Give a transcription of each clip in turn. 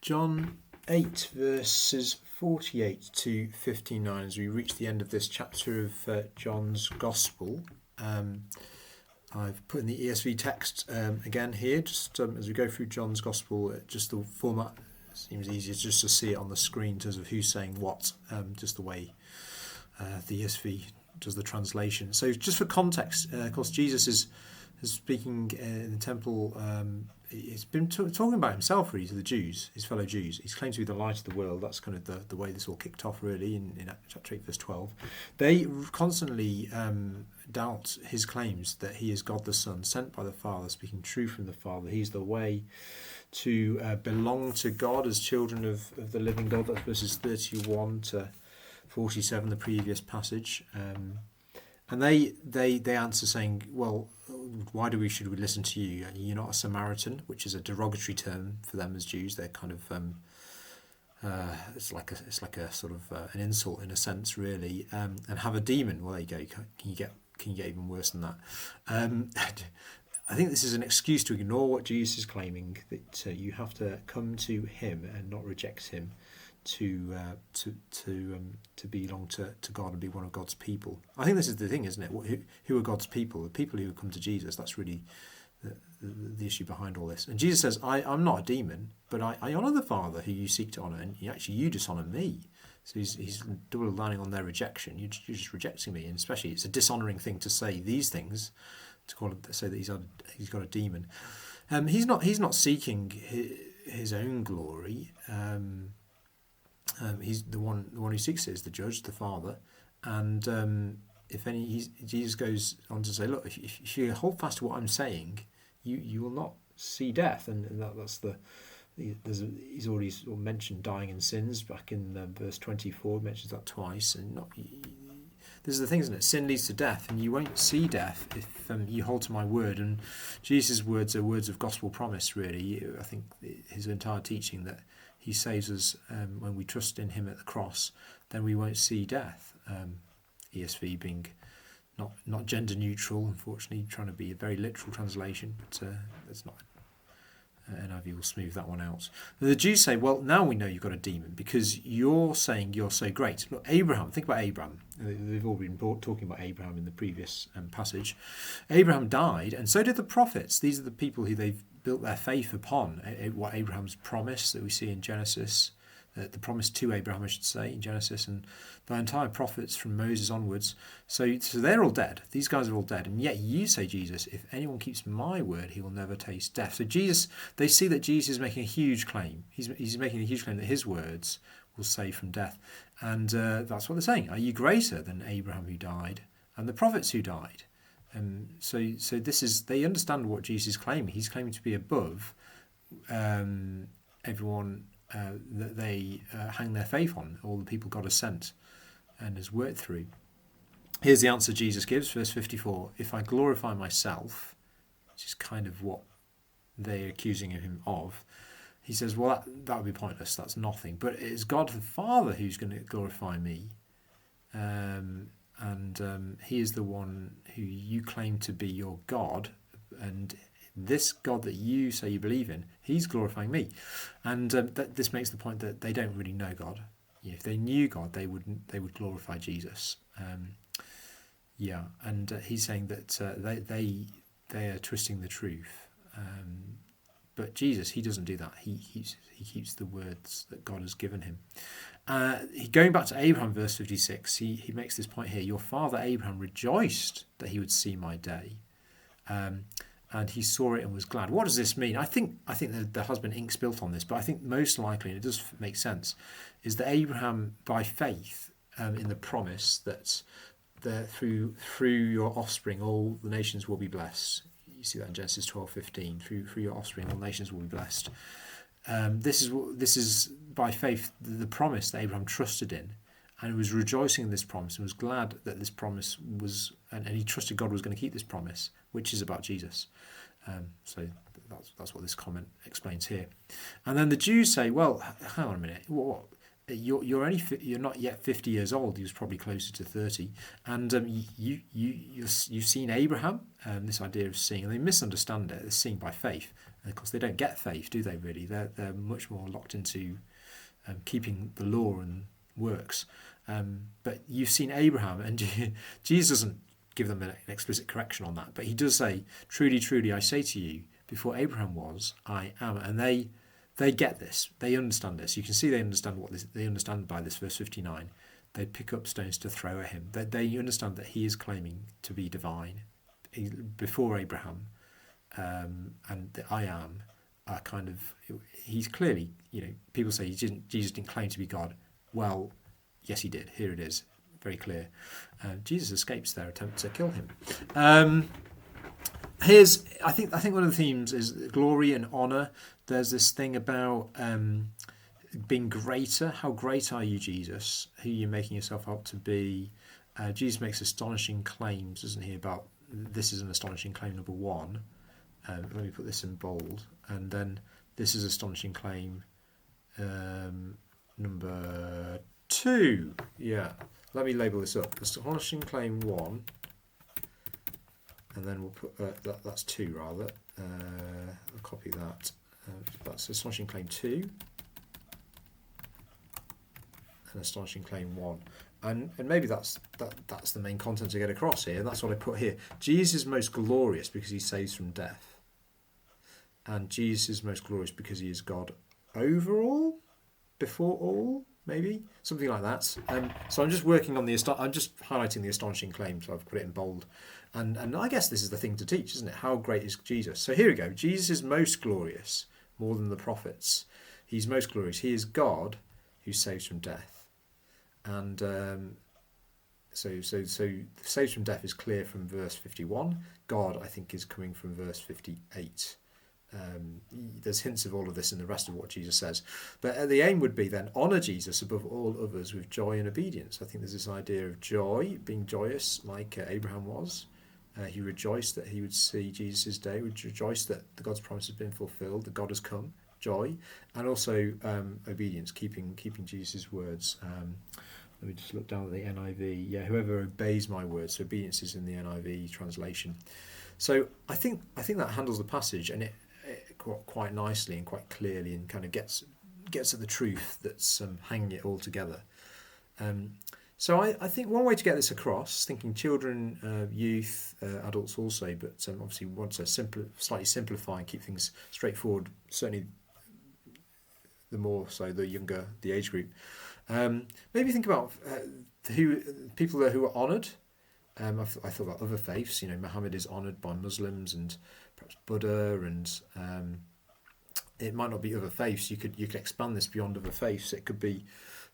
John 8 verses 48 to 59 as we reach the end of this chapter of John's Gospel. I've put in the ESV text again here, just as we go through John's Gospel, just the format seems easier just to see it on the screen in terms of who's saying what, just the way the ESV does the translation. So just for context, of course, Jesus is speaking in the temple. He's been talking about himself really to the Jews, his fellow Jews. He's claimed to be the light of the world. That's kind of the way this all kicked off really in chapter 8 verse 12. They constantly doubt his claims that he is God the Son, sent by the Father, speaking true from the Father. He's the way to belong to God as children of the living God. That's verses 31 to 47, the previous passage. And they answer saying, well, why should we listen to you? You're not a Samaritan, which is a derogatory term for them as Jews. They're kind of it's like a sort of an insult in a sense, really. And have a demon. Well, there you go. Can you get even worse than that? I think this is an excuse to ignore what Jesus is claiming, that you have to come to him and not reject him to belong to God and be one of God's people. I think this is the thing, isn't it? Who are God's people? The people who come to Jesus. That's really the issue behind all this. And Jesus says, I'm not a demon, but I honour the Father who you seek to honour, and you dishonour me. So he's double landing on their rejection. You're just rejecting me, and especially it's a dishonouring thing to say these things, to say that he's got a demon. He's not seeking his own glory. He's the one who seeks it is the judge, the Father, and Jesus goes on to say, look, if you hold fast to what I'm saying, you will not see death, and that's he's already sort of mentioned dying in sins back in verse 24, mentions that twice, and this is the thing, isn't it? Sin leads to death, and you won't see death if you hold to my word. And Jesus' words are words of gospel promise, really. I think his entire teaching that he saves us when we trust in him at the cross, then we won't see death. ESV being not gender neutral, unfortunately, trying to be a very literal translation, but that's not. NIV will smooth that one out. The Jews say, well, now we know you've got a demon because you're saying you're so great. Look, Abraham, think about Abraham. They've all been talking about Abraham in the previous passage. Abraham died, and so did the prophets. These are the people who they've built their faith upon, what Abraham's promise that we see in Genesis, the promise to Abraham, I should say, in Genesis, and the entire prophets from Moses onwards. So they're all dead. These guys are all dead. And yet you say, Jesus, if anyone keeps my word, he will never taste death. So they see that Jesus is making a huge claim. He's making a huge claim that his words will save from death. And that's what they're saying. Are you greater than Abraham who died and the prophets who died? So this is, they understand what Jesus is claiming. He's claiming to be above everyone that they hang their faith on, all the people God has sent and has worked through. Here's the answer Jesus gives, verse 54. If I glorify myself, which is kind of what they're accusing him of, he says, well, that would be pointless. That's nothing. But it's God the Father who's going to glorify me. And he is the one who you claim to be your God, and this God that you say you believe in, he's glorifying me. And this makes the point that they don't really know God. If they knew God, they would glorify Jesus. And he's saying that they are twisting the truth. But Jesus, he doesn't do that. He keeps the words that God has given him. Going back to Abraham, verse 56, he makes this point here. Your father Abraham rejoiced that he would see my day. And he saw it and was glad. What does this mean? I think there has been ink spilt on this, but I think most likely, and it does make sense, is that Abraham, by faith in the promise that through your offspring all the nations will be blessed. You see that in Genesis 12:15. Through your offspring all nations will be blessed. This is by faith the promise that Abraham trusted in, and was rejoicing in this promise and was glad that this promise was, and he trusted God was going to keep this promise, which is about Jesus. So that's what this comment explains here. And then the Jews say, well, hang on a minute, what? You're not yet 50 years old. He was probably closer to 30, and you've seen Abraham. This idea of seeing, and they misunderstand it. They're seeing by faith. And of course, they don't get faith, do they? Really, they're much more locked into keeping the law and works. But you've seen Abraham, and Jesus doesn't give them an explicit correction on that, but he does say, "Truly, truly, I say to you, before Abraham was, I am." And they get this, they understand this. You can see they understand they understand by this verse 59. They pick up stones to throw at him. They understand that he is claiming to be divine before Abraham, and the I am are kind of. He's clearly, people say Jesus didn't claim to be God. Well, yes, he did. Here it is, very clear. Jesus escapes their attempt to kill him. I think one of the themes is glory and honor. There's this thing about being greater. How great are you, Jesus? Who are you making yourself out to be? Jesus makes astonishing claims, doesn't he? About this is an astonishing claim, number one. Let me put this in bold, and then this is astonishing claim number two. Yeah, let me label this up. Astonishing claim one, and then we'll put that's two rather. I'll copy that. That's astonishing claim two, and astonishing claim one. And maybe that's the main content to get across here. That's what I put here. Jesus is most glorious because he saves from death. And Jesus is most glorious because he is God over all, before all, maybe something like that. So I'm just working on I'm just highlighting the astonishing claim. So I've put it in bold, and I guess this is the thing to teach, isn't it? How great is Jesus? So here we go. Jesus is most glorious, more than the prophets. He's most glorious. He is God who saves from death, and so saves from death is clear from verse 51. God, I think, is coming from verse 58. There's hints of all of this in the rest of what Jesus says, but the aim would be then honour Jesus above all others with joy and obedience. I think there's this idea of joy, being joyous like Abraham was. He rejoiced that he would see Jesus' day, would rejoice that the God's promise has been fulfilled, that God has come, joy, and also obedience, keeping Jesus' words. Let me just look down at the NIV. Yeah, whoever obeys my words. So obedience is in the NIV translation. So I think that handles the passage, and it quite nicely and quite clearly, and kind of gets at the truth that's hanging it all together. So I think one way to get this across, thinking children, youth, adults also, but obviously we want to slightly simplify and keep things straightforward, certainly the more so the younger the age group. Maybe think about people who are honoured. I thought about other faiths. Muhammad is honoured by Muslims and perhaps Buddha, and it might not be other faiths. You could expand this beyond other faiths. It could be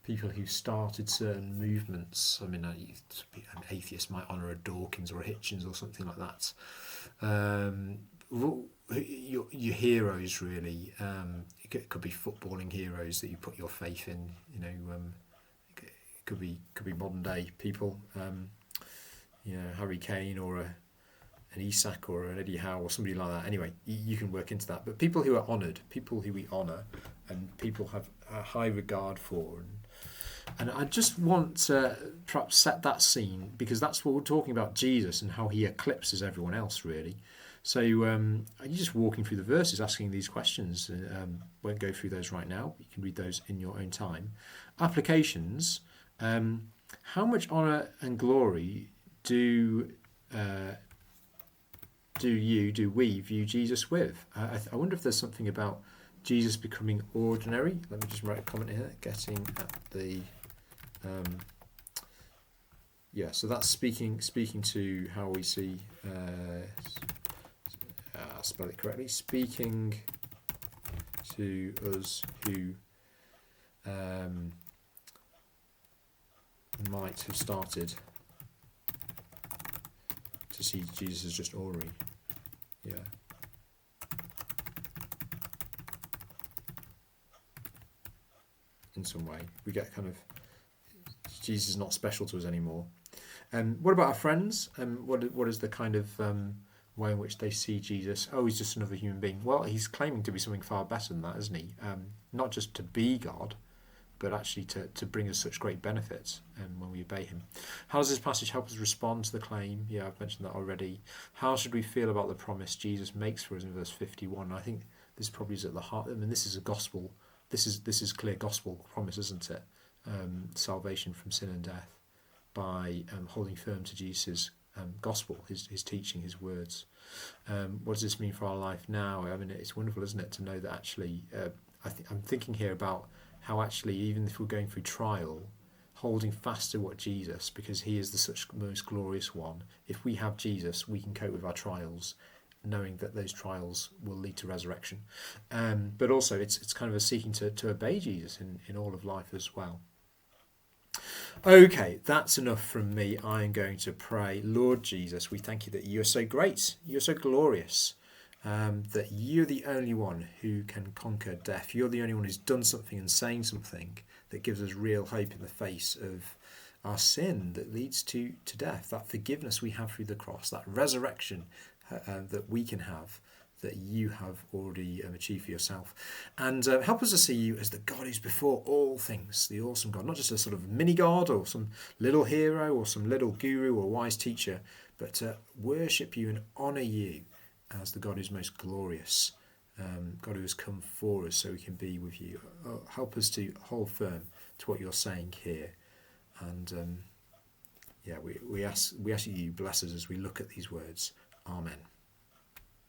people who started certain movements. I mean, an atheist might honour a Dawkins or a Hitchens or something like that. Your heroes, really. It could be footballing heroes that you put your faith in. It could be modern day people. Harry Kane or an Isak or an Eddie Howe or somebody like that. Anyway, you can work into that. But people who are honoured, people who we honour, and people have a high regard for. And I just want to perhaps set that scene, because that's what we're talking about, Jesus and how he eclipses everyone else, really. So you're just walking through the verses, asking these questions. Won't go through those right now. You can read those in your own time. Applications. How much honour and glory do we view Jesus with? I wonder if there's something about Jesus becoming ordinary. Let me just write a comment here. Getting at the so that's speaking to how we see. I'll spell it correctly. Speaking to us who might have started to see Jesus as just ordinary. Yeah. In some way, we get kind of Jesus is not special to us anymore. What about our friends? What is the kind of way in which they see Jesus? Oh, he's just another human being. Well, he's claiming to be something far better than that, isn't he? Not just to be God, but actually to bring us such great benefits when we obey him. How does this passage help us respond to the claim? Yeah, I've mentioned that already. How should we feel about the promise Jesus makes for us in verse 51? I think this probably is at the heart. I mean, this is a gospel. This is clear gospel promise, isn't it? Salvation from sin and death by holding firm to Jesus' gospel, his teaching, his words. What does this mean for our life now? I mean, it's wonderful, isn't it, to know that actually, I'm thinking here about how actually, even if we're going through trial, holding fast to what Jesus, because he is the such most glorious one. If we have Jesus, we can cope with our trials, knowing that those trials will lead to resurrection. But also, it's kind of a seeking to obey Jesus in all of life as well. Okay, that's enough from me. I'm going to pray. Lord Jesus, we thank you that you're so great, you're so glorious, that you're the only one who can conquer death. You're the only one who's done something and saying something that gives us real hope in the face of our sin that leads to death, that forgiveness we have through the cross, that resurrection that we can have, that you have already achieved for yourself. And help us to see you as the God who's before all things, the awesome God, not just a sort of mini-God or some little hero or some little guru or wise teacher, but to worship you and honour you as the God who's most glorious, God who has come for us so we can be with you. Help us to hold firm to what you're saying here. And we ask you bless us as we look at these words. Amen.